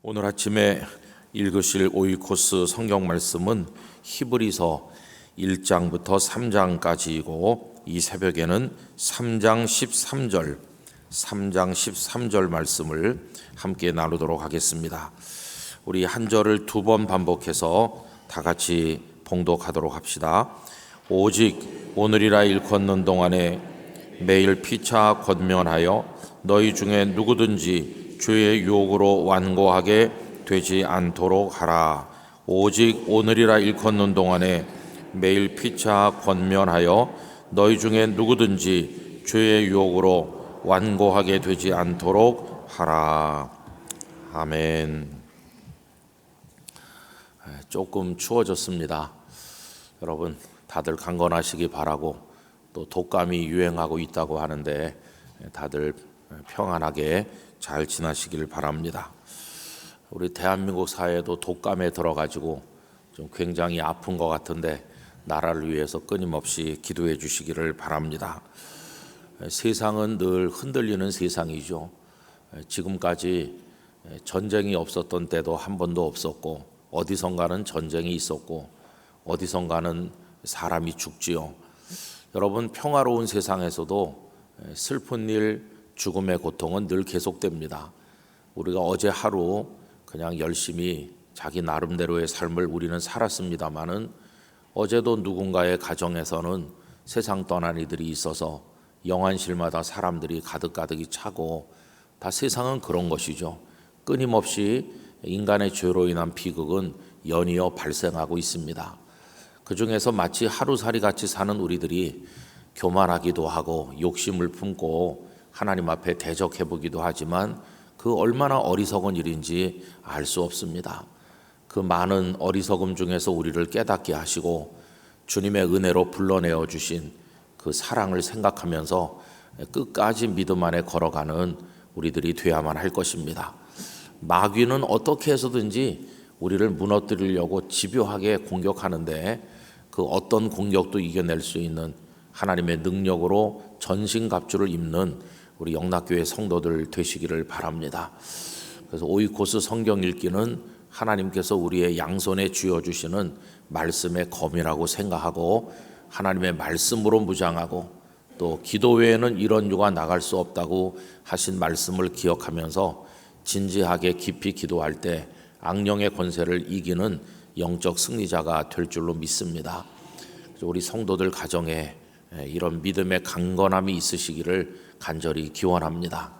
오늘 아침에 읽으실 오이코스 성경 말씀은 히브리서 1장부터 3장까지이고 이 새벽에는 3장 13절 말씀을 함께 나누도록 하겠습니다. 우리 한 절을 두 번 반복해서 다 같이 봉독하도록 합시다. 오직 오늘이라 일컫는 동안에 매일 피차 권면하여 너희 중에 누구든지 주의 유혹으로 완고하게 되지 않도록 하라. 오직 오늘이라 일컫는 동안에 매일 피차 권면하여 너희 중에 누구든지 주의 유혹으로 완고하게 되지 않도록 하라. 아멘. 조금 추워졌습니다. 여러분 다들 강건하시기 바라고, 또 독감이 유행하고 있다고 하는데 다들 평안하게 잘 지나시길 바랍니다. 우리 대한민국 사회도 독감에 들어가지고 좀 굉장히 아픈 것 같은데 나라를 위해서 끊임없이 기도해 주시기를 바랍니다. 세상은 늘 흔들리는 세상이죠. 지금까지 전쟁이 없었던 때도 한 번도 없었고, 어디선가는 전쟁이 있었고 어디선가는 사람이 죽지요. 여러분, 평화로운 세상에서도 슬픈 일, 죽음의 고통은 늘 계속됩니다. 우리가 어제 하루 그냥 열심히 자기 나름대로의 삶을 우리는 살았습니다마는, 어제도 누군가의 가정에서는 세상 떠난 이들이 있어서 영안실마다 사람들이 가득가득이 차고, 다 세상은 그런 것이죠. 끊임없이 인간의 죄로 인한 비극은 연이어 발생하고 있습니다. 그 중에서 마치 하루살이 같이 사는 우리들이 교만하기도 하고 욕심을 품고 하나님 앞에 대적해 보기도 하지만, 그 얼마나 어리석은 일인지 알 수 없습니다. 그 많은 어리석음 중에서 우리를 깨닫게 하시고 주님의 은혜로 불러내어 주신 그 사랑을 생각하면서 끝까지 믿음 안에 걸어가는 우리들이 되어야만 할 것입니다. 마귀는 어떻게 해서든지 우리를 무너뜨리려고 집요하게 공격하는데, 그 어떤 공격도 이겨낼 수 있는 하나님의 능력으로 전신갑주를 입는 우리 영락교회 성도들 되시기를 바랍니다. 그래서 오이코스 성경 읽기는 하나님께서 우리의 양손에 쥐어주시는 말씀의 검이라고 생각하고, 하나님의 말씀으로 무장하고, 또 기도 외에는 이런 유가 나갈 수 없다고 하신 말씀을 기억하면서 진지하게 깊이 기도할 때 악령의 권세를 이기는 영적 승리자가 될 줄로 믿습니다. 우리 성도들 가정에 이런 믿음의 강건함이 있으시기를 간절히 기원합니다.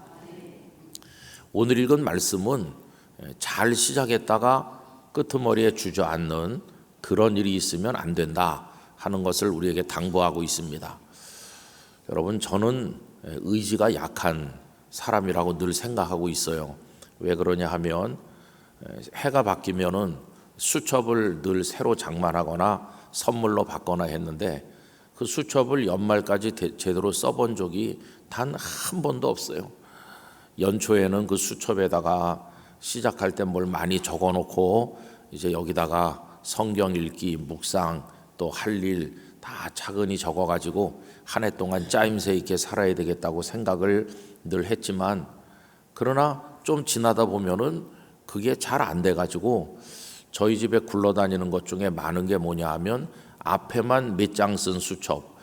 오늘 읽은 말씀은 잘 시작했다가 끄트머리에 주저앉는 그런 일이 있으면 안 된다 하는 것을 우리에게 당부하고 있습니다. 여러분, 저는 의지가 약한 사람이라고 늘 생각하고 있어요. 왜 그러냐 하면, 해가 바뀌면은 수첩을 늘 새로 장만하거나 선물로 받거나 했는데, 그 수첩을 연말까지 제대로 써본 적이 단 한 번도 없어요. 연초에는 그 수첩에다가 시작할 때 뭘 많이 적어놓고 이제 여기다가 성경 읽기, 묵상, 또 할 일 다 차근히 적어가지고 한 해 동안 짜임새 있게 살아야 되겠다고 생각을 늘 했지만, 그러나 좀 지나다 보면은 그게 잘 안 돼가지고 저희 집에 굴러다니는 것 중에 많은 게 뭐냐 하면 앞에만 몇 장 쓴 수첩,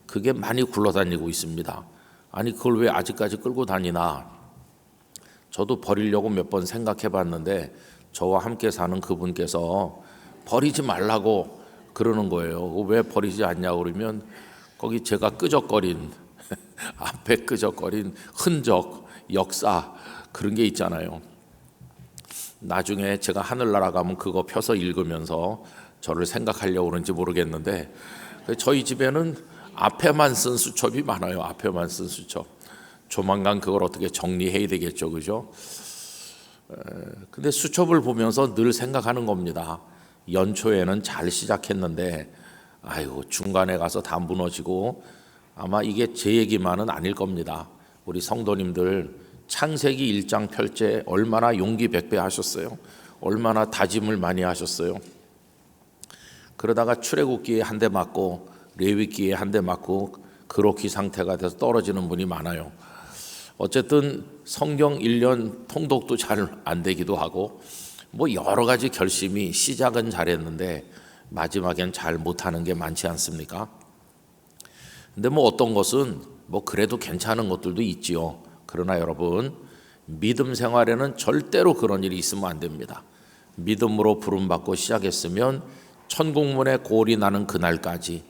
그게 많이 굴러다니고 있습니다. 아니 그걸 왜 아직까지 끌고 다니나. 저도 버리려고 몇 번 생각해 봤는데 저와 함께 사는 그분께서 버리지 말라고 그러는 거예요. 왜 버리지 않냐고 그러면, 거기 제가 끄적거린 앞에 끄적거린 흔적, 역사, 그런 게 있잖아요. 나중에 제가 하늘나라 가면 그거 펴서 읽으면서 저를 생각하려고 그런지 모르겠는데, 저희 집에는 앞에만 쓴 수첩이 많아요. 앞에만 쓴 수첩. 조만간 그걸 어떻게 정리해야 되겠죠, 그죠? 근데 수첩을 보면서 늘 생각하는 겁니다. 연초에는 잘 시작했는데 아이고 중간에 가서 다 무너지고, 아마 이게 제 얘기만은 아닐 겁니다. 우리 성도님들 창세기 1장 펼 때 얼마나 용기 백배하셨어요. 얼마나 다짐을 많이 하셨어요. 그러다가 출애굽기에 한 대 맞고 레위기에 한 대 맞고 그로키 상태가 돼서 떨어지는 분이 많아요. 어쨌든 성경 1년 통독도 잘 안 되기도 하고 뭐 여러 가지 결심이 시작은 잘했는데 마지막엔 잘 못하는 게 많지 않습니까? 근데 뭐 어떤 것은 뭐 그래도 괜찮은 것들도 있지요. 그러나 여러분, 믿음 생활에는 절대로 그런 일이 있으면 안 됩니다. 믿음으로 부름받고 시작했으면 천국문에 골이 나는 그날까지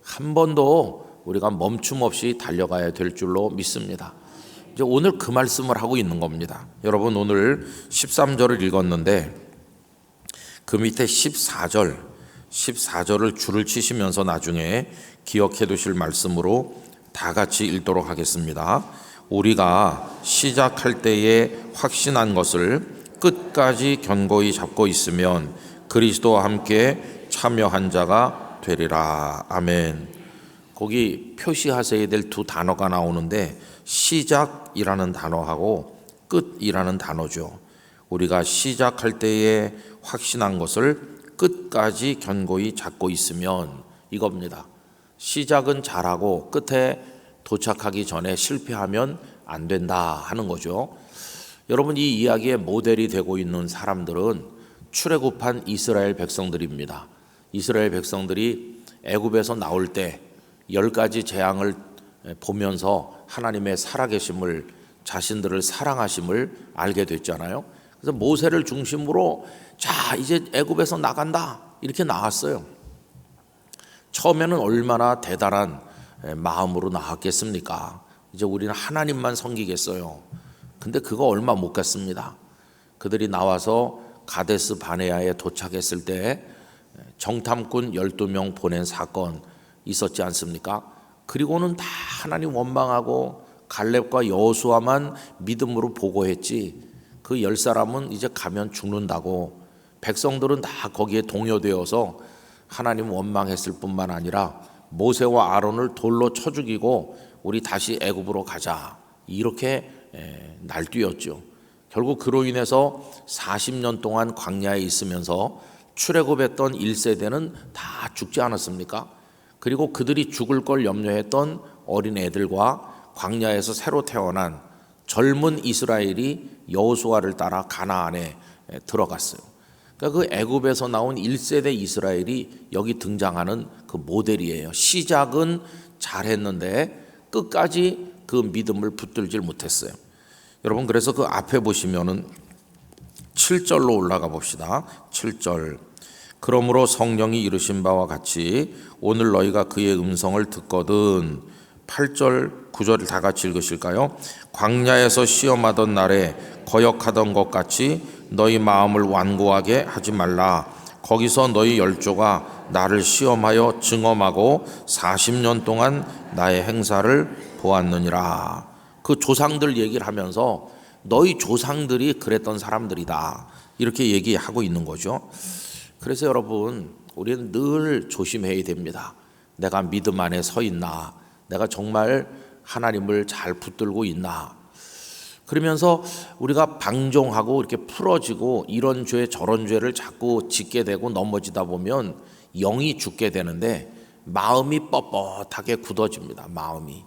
한 번도 우리가 멈춤 없이 달려가야 될 줄로 믿습니다. 이제 오늘 그 말씀을 하고 있는 겁니다. 여러분, 오늘 13절을 읽었는데 그 밑에 14절을 줄을 치시면서 나중에 기억해 두실 말씀으로 다 같이 읽도록 하겠습니다. 우리가 시작할 때에 확신한 것을 끝까지 견고히 잡고 있으면 그리스도와 함께 참여한 자가 되리라. 아멘. 거기 표시하셔야 될 두 단어가 나오는데 시작이라는 단어하고 끝이라는 단어죠. 우리가 시작할 때에 확신한 것을 끝까지 견고히 잡고 있으면 이겁니다. 시작은 잘하고 끝에 도착하기 전에 실패하면 안 된다 하는 거죠. 여러분, 이 이야기의 모델이 되고 있는 사람들은 출애굽한 이스라엘 백성들입니다. 이스라엘 백성들이 애굽에서 나올 때 10가지 재앙을 보면서 하나님의 살아계심을, 자신들을 사랑하심을 알게 됐잖아요. 그래서 모세를 중심으로 자, 이제 애굽에서 나간다 이렇게 나왔어요. 처음에는 얼마나 대단한 마음으로 나왔겠습니까? 이제 우리는 하나님만 섬기겠어요. 근데 그거 얼마 못 갔습니다. 그들이 나와서 가데스 바네아에 도착했을 때 정탐꾼 12명 보낸 사건 있었지 않습니까? 그리고는 다 하나님 원망하고 갈렙과 여호수아만 믿음으로 보고했지 그 10사람은 이제 가면 죽는다고 백성들은 다 거기에 동요되어서 하나님 원망했을 뿐만 아니라 모세와 아론을 돌로 쳐 죽이고 우리 다시 애굽으로 가자 이렇게 날뛰었죠. 결국 그로 인해서 40년 동안 광야에 있으면서 출애굽했던 1세대는 다 죽지 않았습니까? 그리고 그들이 죽을 걸 염려했던 어린 애들과 광야에서 새로 태어난 젊은 이스라엘이 여호수아를 따라 가나안에 들어갔어요. 그러니까 그 애굽에서 나온 1세대 이스라엘이 여기 등장하는 그 모델이에요. 시작은 잘했는데 끝까지 그 믿음을 붙들질 못했어요. 여러분, 그래서 그 앞에 보시면은 7절로 올라가 봅시다. 7절. 그러므로 성령이 이르신 바와 같이 오늘 너희가 그의 음성을 듣거든. 8절 9절을 다 같이 읽으실까요? 광야에서 시험하던 날에 거역하던 것 같이 너희 마음을 완고하게 하지 말라. 거기서 너희 열조가 나를 시험하여 증험하고 40년 동안 나의 행사를 보았느니라. 그 조상들 얘기를 하면서 너희 조상들이 그랬던 사람들이다 이렇게 얘기하고 있는 거죠. 그래서 여러분, 우리는 늘 조심해야 됩니다. 내가 믿음 안에 서 있나, 내가 정말 하나님을 잘 붙들고 있나. 그러면서 우리가 방종하고 이렇게 풀어지고 이런 죄 저런 죄를 자꾸 짓게 되고 넘어지다 보면 영이 죽게 되는데 마음이 뻣뻣하게 굳어집니다. 마음이.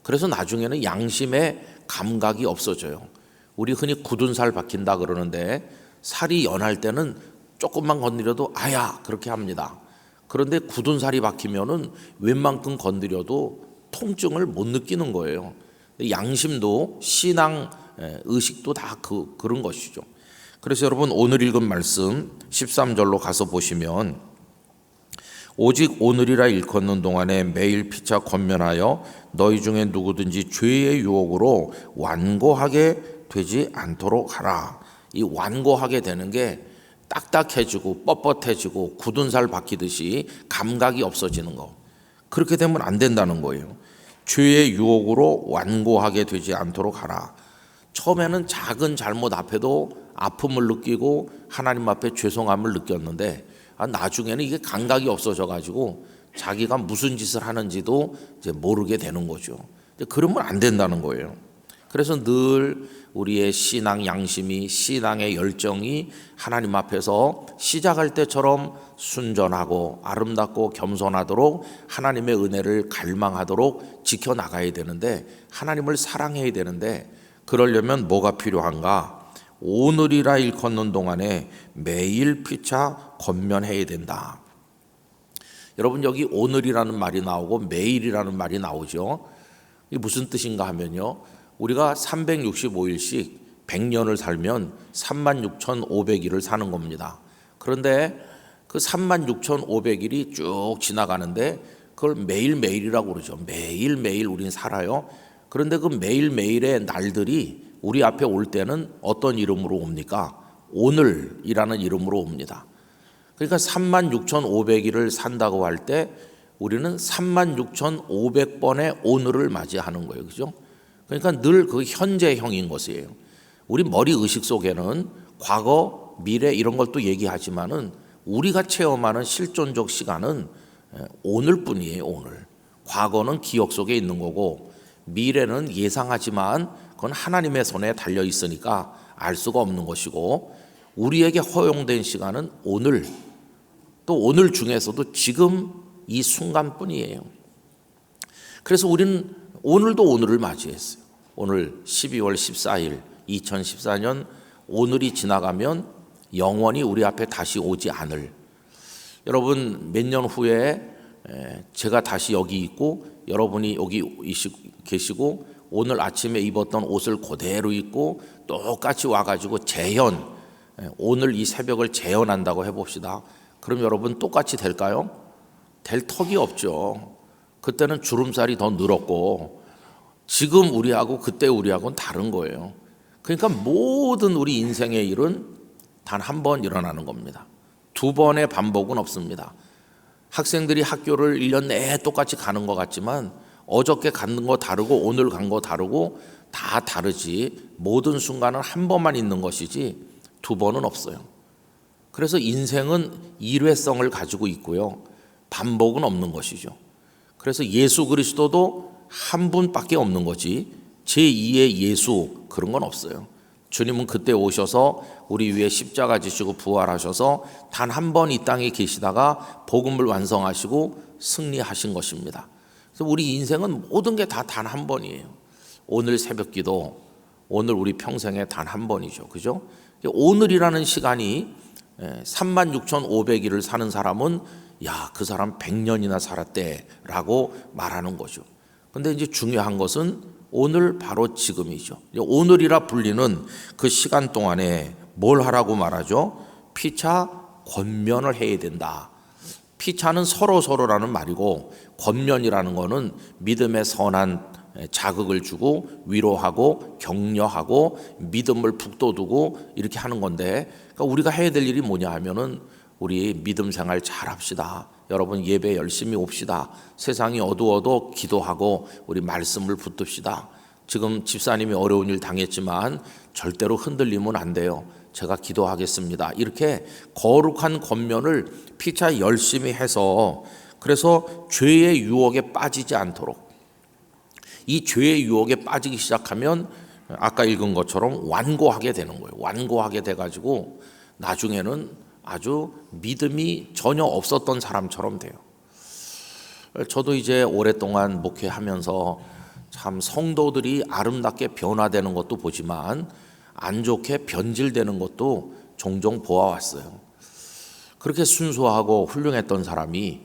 그래서 나중에는 양심의 감각이 없어져요. 우리 흔히 굳은 살 박힌다 그러는데 살이 연할 때는 조금만 건드려도 아야 그렇게 합니다. 그런데 굳은 살이 박히면은 웬만큼 건드려도 통증을 못 느끼는 거예요. 양심도 신앙 의식도 다 그런 것이죠. 그래서 여러분, 오늘 읽은 말씀 13절로 가서 보시면 오직 오늘이라 일컫는 동안에 매일 피차 권면하여 너희 중에 누구든지 죄의 유혹으로 완고하게 되지 않도록 하라. 이 완고하게 되는 게 딱딱해지고 뻣뻣해지고 굳은 살 박히듯이 감각이 없어지는 거. 그렇게 되면 안 된다는 거예요. 죄의 유혹으로 완고하게 되지 않도록 하라. 처음에는 작은 잘못 앞에도 아픔을 느끼고 하나님 앞에 죄송함을 느꼈는데 나중에는 이게 감각이 없어져 가지고 자기가 무슨 짓을 하는지도 이제 모르게 되는 거죠. 그러면 안 된다는 거예요. 그래서 늘 우리의 신앙 양심이, 신앙의 열정이 하나님 앞에서 시작할 때처럼 순전하고 아름답고 겸손하도록 하나님의 은혜를 갈망하도록 지켜나가야 되는데, 하나님을 사랑해야 되는데, 그러려면 뭐가 필요한가? 오늘이라 일컫는 동안에 매일 피차 권면해야 된다. 여러분, 여기 오늘이라는 말이 나오고 매일이라는 말이 나오죠. 이게 무슨 뜻인가 하면요, 우리가 365일씩 100년을 살면 36,500일을 사는 겁니다. 그런데 그 36,500일이 쭉 지나가는데 그걸 매일매일이라고 그러죠. 매일매일 우린 살아요. 그런데 그 매일매일의 날들이 우리 앞에 올 때는 어떤 이름으로 옵니까? 오늘이라는 이름으로 옵니다. 그러니까 36,500일을 산다고 할 때 우리는 36,500번의 오늘을 맞이하는 거예요. 그죠? 그러니까 늘 그 현재형인 것이에요. 우리 머리 의식 속에는 과거, 미래 이런 걸 또 얘기하지만은 우리가 체험하는 실존적 시간은 오늘뿐이에요. 오늘. 과거는 기억 속에 있는 거고, 미래는 예상하지만 그건 하나님의 손에 달려 있으니까 알 수가 없는 것이고, 우리에게 허용된 시간은 오늘, 또 오늘 중에서도 지금 이 순간뿐이에요. 그래서 우리는 오늘도 오늘을 맞이했어요. 오늘 12월 14일 2014년 오늘이 지나가면 영원히 우리 앞에 다시 오지 않을, 여러분 몇 년 후에 제가 다시 여기 있고 여러분이 여기 계시고 오늘 아침에 입었던 옷을 그대로 입고 똑같이 와가지고 재현, 오늘 이 새벽을 재현한다고 해봅시다. 그럼 여러분 똑같이 될까요? 될 턱이 없죠. 그때는 주름살이 더 늘었고 지금 우리하고 그때 우리하고는 다른 거예요. 그러니까 모든 우리 인생의 일은 단 한 번 일어나는 겁니다. 두 번의 반복은 없습니다. 학생들이 학교를 1년 내내 똑같이 가는 것 같지만 어저께 간 거 다르고 오늘 간 거 다르고 다 다르지, 모든 순간은 한 번만 있는 것이지 두 번은 없어요. 그래서 인생은 일회성을 가지고 있고요, 반복은 없는 것이죠. 그래서 예수 그리스도도 한 분밖에 없는 거지 제2의 예수 그런 건 없어요. 주님은 그때 오셔서 우리 위에 십자가 지시고 부활하셔서 단 한 번 이 땅에 계시다가 복음을 완성하시고 승리하신 것입니다. 그래서 우리 인생은 모든 게 다 단 한 번이에요. 오늘 새벽기도, 오늘 우리 평생에 단 한 번이죠. 그죠? 오늘이라는 시간이 36,500일을 사는 사람은 야, 그 사람 100년이나 살았대 라고 말하는 거죠. 근데 이제 중요한 것은 오늘 바로 지금이죠. 오늘이라 불리는 그 시간 동안에 뭘 하라고 말하죠? 피차 권면을 해야 된다. 피차는 서로라는 말이고, 권면이라는 거는 믿음의 선한 자극을 주고 위로하고 격려하고 믿음을 북돋우고 이렇게 하는 건데, 그러니까 우리가 해야 될 일이 뭐냐 하면은 우리 믿음 생활 잘 합시다. 여러분 예배 열심히 옵시다. 세상이 어두워도 기도하고 우리 말씀을 붙듭시다. 지금 집사님이 어려운 일 당했지만 절대로 흔들리면 안 돼요. 제가 기도하겠습니다. 이렇게 거룩한 권면을 피차 열심히 해서, 그래서 죄의 유혹에 빠지지 않도록, 이 죄의 유혹에 빠지기 시작하면 아까 읽은 것처럼 완고하게 되는 거예요. 완고하게 돼가지고 나중에는 아주 믿음이 전혀 없었던 사람처럼 돼요. 저도 이제 오랫동안 목회하면서 참 성도들이 아름답게 변화되는 것도 보지만 안 좋게 변질되는 것도 종종 보아왔어요. 그렇게 순수하고 훌륭했던 사람이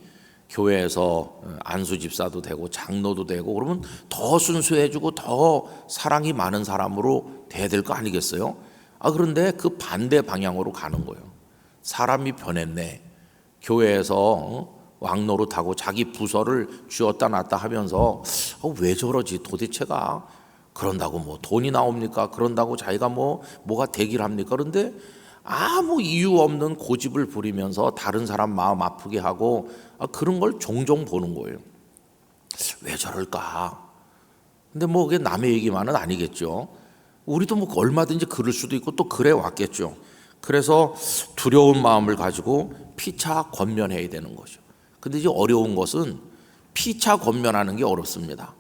교회에서 안수 집사도 되고 장로도 되고 그러면 더 순수해지고 더 사랑이 많은 사람으로 돼야 될 거 아니겠어요? 그런데 그 반대 방향으로 가는 거예요. 사람이 변했네. 교회에서 왕노릇하고 자기 부서를 쥐었다 놨다 하면서 왜 저러지 도대체가, 그런다고 뭐 돈이 나옵니까? 그런다고 자기가 뭐가 되길 합니까? 그런데 아무 이유 없는 고집을 부리면서 다른 사람 마음 아프게 하고 그런 걸 종종 보는 거예요. 왜 저럴까? 근데 그게 남의 얘기만은 아니겠죠. 우리도 얼마든지 그럴 수도 있고 또 그래 왔겠죠. 그래서 두려운 마음을 가지고 피차 권면해야 되는 거죠. 근데 이제 어려운 것은 피차 권면하는 게 어렵습니다.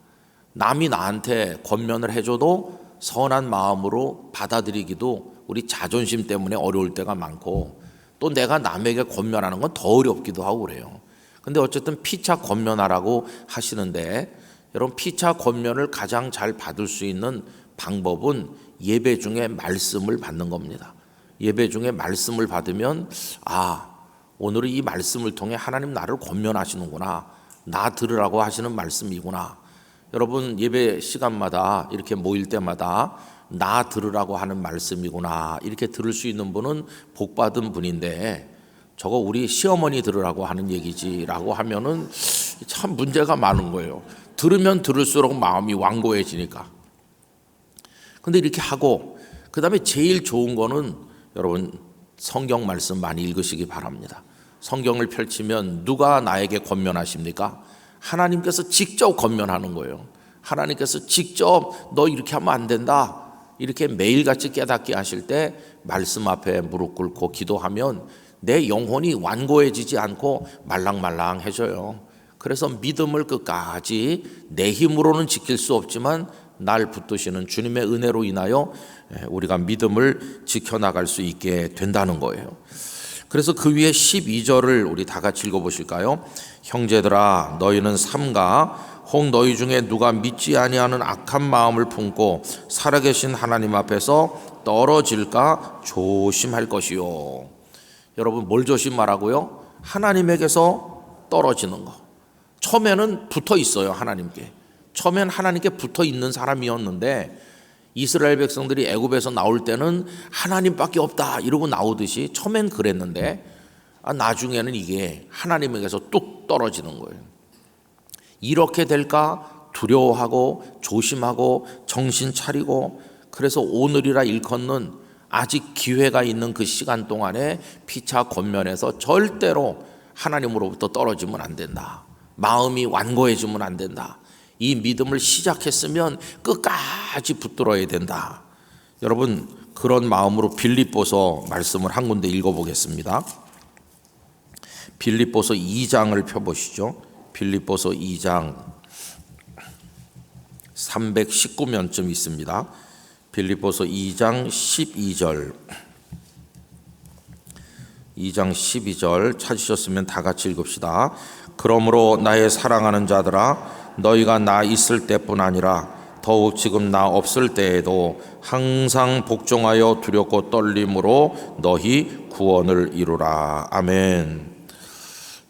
남이 나한테 권면을 해줘도 선한 마음으로 받아들이기도 우리 자존심 때문에 어려울 때가 많고, 또 내가 남에게 권면하는 건 더 어렵기도 하고 그래요. 근데 어쨌든 피차 권면하라고 하시는데, 여러분 피차 권면을 가장 잘 받을 수 있는 방법은 예배 중에 말씀을 받는 겁니다. 예배 중에 말씀을 받으면 오늘은 이 말씀을 통해 하나님 나를 권면하시는구나, 나 들으라고 하시는 말씀이구나. 여러분 예배 시간마다 이렇게 모일 때마다 나 들으라고 하는 말씀이구나 이렇게 들을 수 있는 분은 복받은 분인데, 저거 우리 시어머니 들으라고 하는 얘기지라고 하면은 참 문제가 많은 거예요. 들으면 들을수록 마음이 완고해지니까. 근데 이렇게 하고, 그 다음에 제일 좋은 거는 여러분 성경 말씀 많이 읽으시기 바랍니다. 성경을 펼치면 누가 나에게 권면하십니까? 하나님께서 직접 권면하는 거예요. 하나님께서 직접 너 이렇게 하면 안 된다, 이렇게 매일같이 깨닫게 하실 때 말씀 앞에 무릎 꿇고 기도하면 내 영혼이 완고해지지 않고 말랑말랑해져요. 그래서 믿음을 끝까지 내 힘으로는 지킬 수 없지만 날 붙드시는 주님의 은혜로 인하여 우리가 믿음을 지켜나갈 수 있게 된다는 거예요. 그래서 그 위에 12절을 우리 다 같이 읽어보실까요? 형제들아 너희는 삼가 혹 너희 중에 누가 믿지 아니하는 악한 마음을 품고 살아계신 하나님 앞에서 떨어질까 조심할 것이요. 여러분 뭘 조심하라고요? 하나님에게서 떨어지는 거. 처음에는 붙어 있어요. 하나님께. 처음엔 하나님께 붙어 있는 사람이었는데, 이스라엘 백성들이 애굽에서 나올 때는 하나님밖에 없다 이러고 나오듯이 처음엔 그랬는데, 나중에는 이게 하나님에게서 뚝 떨어지는 거예요. 이렇게 될까 두려워하고 조심하고 정신 차리고, 그래서 오늘이라 일컫는 아직 기회가 있는 그 시간 동안에 피차 권면에서 절대로 하나님으로부터 떨어지면 안 된다. 마음이 완고해지면 안 된다. 이 믿음을 시작했으면 끝까지 붙들어야 된다. 여러분 그런 마음으로 빌립보서 말씀을 한 군데 읽어보겠습니다. 빌립보서 2장을 펴보시죠. 빌립보서 2장 319면쯤 있습니다. 빌립보서 2장 12절 2장 12절 찾으셨으면 다 같이 읽읍시다. 그러므로 나의 사랑하는 자들아 너희가 나 있을 때뿐 아니라 더욱 지금 나 없을 때에도 항상 복종하여 두렵고 떨림으로 너희 구원을 이루라. 아멘.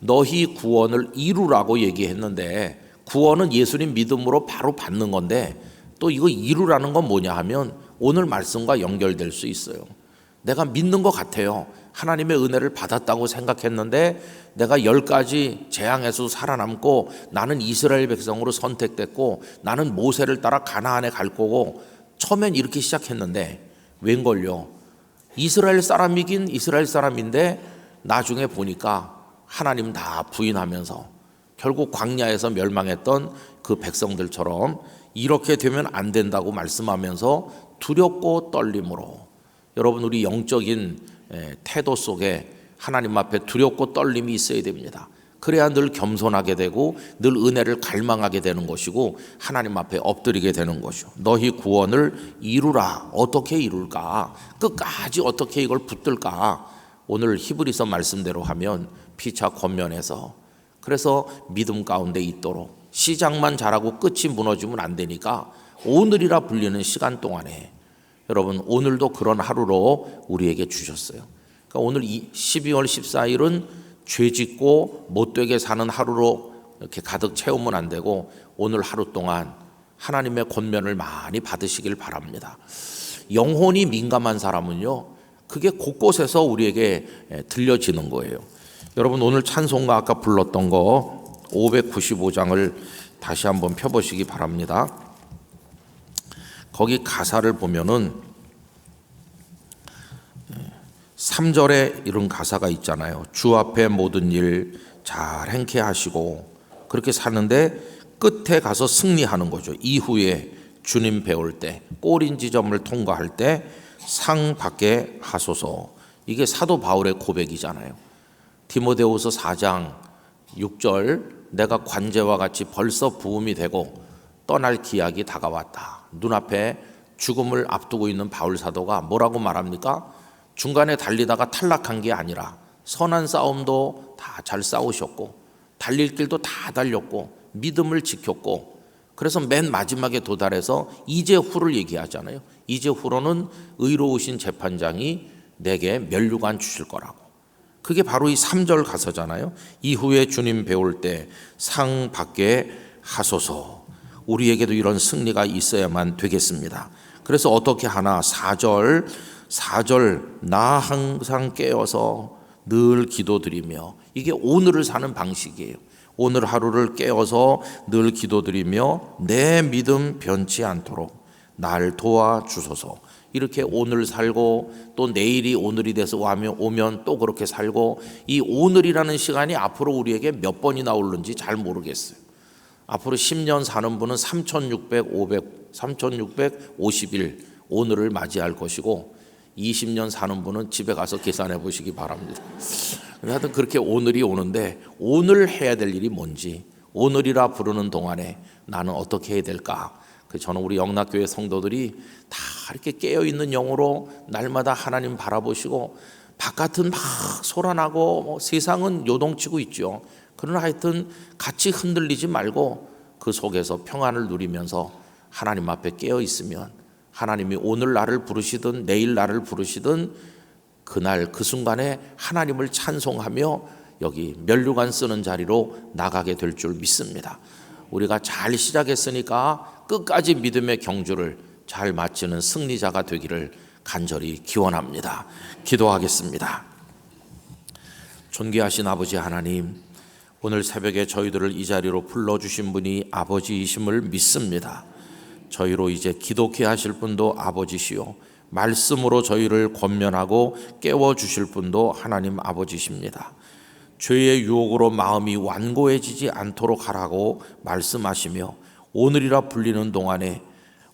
너희 구원을 이루라고 얘기했는데, 구원은 예수님 믿음으로 바로 받는 건데, 또 이거 이루라는 건 뭐냐 하면 오늘 말씀과 연결될 수 있어요. 내가 믿는 것 같아요. 하나님의 은혜를 받았다고 생각했는데 내가 10가지 재앙에서 살아남고 나는 이스라엘 백성으로 선택됐고 나는 모세를 따라 가나안에 갈 거고, 처음엔 이렇게 시작했는데 웬걸요? 이스라엘 사람이긴 이스라엘 사람인데 나중에 보니까 하나님 다 부인하면서 결국 광야에서 멸망했던 그 백성들처럼 이렇게 되면 안 된다고 말씀하면서 두렵고 떨림으로, 여러분 우리 영적인 태도 속에 하나님 앞에 두렵고 떨림이 있어야 됩니다. 그래야 늘 겸손하게 되고 늘 은혜를 갈망하게 되는 것이고 하나님 앞에 엎드리게 되는 것이요. 너희 구원을 이루라. 어떻게 이룰까? 끝까지 어떻게 이걸 붙들까? 오늘 히브리서 말씀대로 하면 피차 권면해서, 그래서 믿음 가운데 있도록, 시작만 잘하고 끝이 무너지면 안 되니까 오늘이라 불리는 시간 동안에 여러분 오늘도 그런 하루로 우리에게 주셨어요. 그러니까 오늘 12월 14일은 죄 짓고 못되게 사는 하루로 이렇게 가득 채우면 안 되고, 오늘 하루 동안 하나님의 권면을 많이 받으시길 바랍니다. 영혼이 민감한 사람은요, 그게 곳곳에서 우리에게 들려지는 거예요. 여러분 오늘 찬송가 아까 불렀던 거 595장을 다시 한번 펴보시기 바랍니다. 거기 가사를 보면은 3절에 이런 가사가 있잖아요. 주 앞에 모든 일 잘 행케 하시고, 그렇게 사는데 끝에 가서 승리하는 거죠. 이후에 주님 배울 때, 꼬린 지점을 통과할 때 상 받게 하소서. 이게 사도 바울의 고백이잖아요. 디모데후서 4장 6절, 내가 관제와 같이 벌써 부음이 되고 떠날 기약이 다가왔다. 눈앞에 죽음을 앞두고 있는 바울 사도가 뭐라고 말합니까? 중간에 달리다가 탈락한 게 아니라 선한 싸움도 다 잘 싸우셨고 달릴 길도 다 달렸고 믿음을 지켰고, 그래서 맨 마지막에 도달해서 이제 후를 얘기하잖아요. 이제 후로는 의로우신 재판장이 내게 면류관 주실 거라고. 그게 바로 이 3절 가서잖아요. 이후에 주님 배울 때 상 받게 하소서. 우리에게도 이런 승리가 있어야만 되겠습니다. 그래서 어떻게 하나? 4절 나 항상 깨어서 늘 기도드리며, 이게 오늘을 사는 방식이에요. 오늘 하루를 깨어서 늘 기도드리며 내 믿음 변치 않도록 날 도와주소서. 이렇게 오늘 살고 또 내일이 오늘이 돼서 오면 또 그렇게 살고, 이 오늘이라는 시간이 앞으로 우리에게 몇 번이나 오는지 잘 모르겠어요. 앞으로 10년 사는 분은 3650일 오늘을 맞이할 것이고, 20년 사는 분은 집에 가서 계산해 보시기 바랍니다. 하여튼 그렇게 오늘이 오는데, 오늘 해야 될 일이 뭔지, 오늘이라 부르는 동안에 나는 어떻게 해야 될까? 저는 우리 영락교회 성도들이 다 이렇게 깨어있는 영으로 날마다 하나님 바라보시고, 바깥은 막 소란하고 세상은 요동치고 있죠. 그러나 하여튼 같이 흔들리지 말고 그 속에서 평안을 누리면서 하나님 앞에 깨어있으면, 하나님이 오늘 나를 부르시든 내일 나를 부르시든 그날 그 순간에 하나님을 찬송하며 여기 면류관 쓰는 자리로 나가게 될 줄 믿습니다. 우리가 잘 시작했으니까 끝까지 믿음의 경주를 잘 마치는 승리자가 되기를 간절히 기원합니다. 기도하겠습니다. 존귀하신 아버지 하나님, 오늘 새벽에 저희들을 이 자리로 불러주신 분이 아버지이심을 믿습니다. 저희로 이제 기독해 하실 분도 아버지시요, 말씀으로 저희를 권면하고 깨워주실 분도 하나님 아버지십니다. 죄의 유혹으로 마음이 완고해지지 않도록 하라고 말씀하시며, 오늘이라 불리는 동안에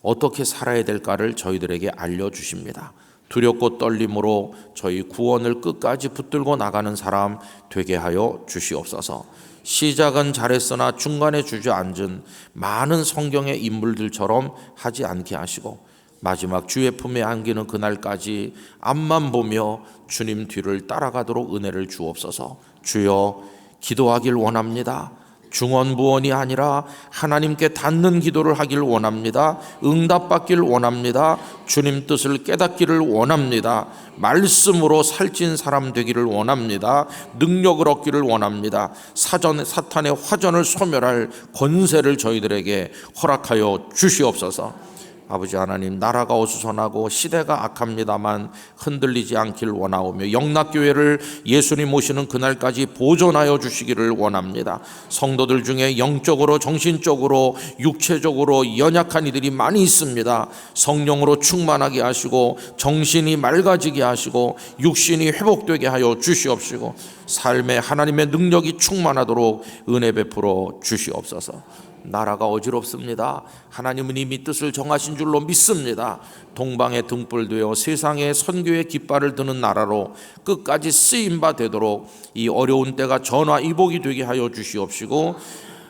어떻게 살아야 될까를 저희들에게 알려주십니다. 두렵고 떨림으로 저희 구원을 끝까지 붙들고 나가는 사람 되게 하여 주시옵소서. 시작은 잘했으나 중간에 주저앉은 많은 성경의 인물들처럼 하지 않게 하시고, 마지막 주의 품에 안기는 그날까지 앞만 보며 주님 뒤를 따라가도록 은혜를 주옵소서. 주여, 기도하길 원합니다. 중언부언이 아니라 하나님께 닿는 기도를 하길 원합니다. 응답받길 원합니다. 주님 뜻을 깨닫기를 원합니다. 말씀으로 살찐 사람 되기를 원합니다. 능력을 얻기를 원합니다. 사탄의 화전을 소멸할 권세를 저희들에게 허락하여 주시옵소서. 아버지 하나님, 나라가 어수선하고 시대가 악합니다만 흔들리지 않길 원하오며, 영락교회를 예수님 오시는 그날까지 보존하여 주시기를 원합니다. 성도들 중에 영적으로, 정신적으로, 육체적으로 연약한 이들이 많이 있습니다. 성령으로 충만하게 하시고 정신이 맑아지게 하시고 육신이 회복되게 하여 주시옵시고, 삶에 하나님의 능력이 충만하도록 은혜 베풀어 주시옵소서. 나라가 어지럽습니다. 하나님은 이미 뜻을 정하신 줄로 믿습니다. 동방의 등불되어 세상의 선교의 깃발을 드는 나라로 끝까지 쓰임바 되도록 이 어려운 때가 전화위복이 되게 하여 주시옵시고,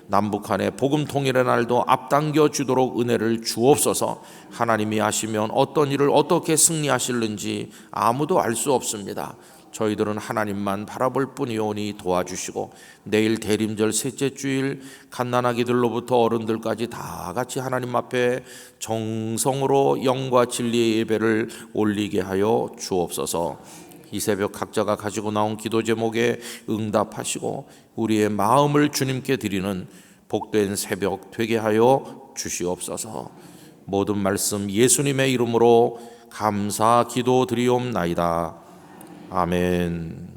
남북한의 복음 통일의 날도 앞당겨 주도록 은혜를 주옵소서. 하나님이 하시면 어떤 일을 어떻게 승리하실는지 아무도 알 수 없습니다. 저희들은 하나님만 바라볼 뿐이오니 도와주시고, 내일 대림절 셋째 주일 갓난아기들로부터 어른들까지 다 같이 하나님 앞에 정성으로 영과 진리의 예배를 올리게 하여 주옵소서. 이 새벽 각자가 가지고 나온 기도 제목에 응답하시고 우리의 마음을 주님께 드리는 복된 새벽 되게 하여 주시옵소서. 모든 말씀 예수님의 이름으로 감사 기도 드리옵나이다. 아멘.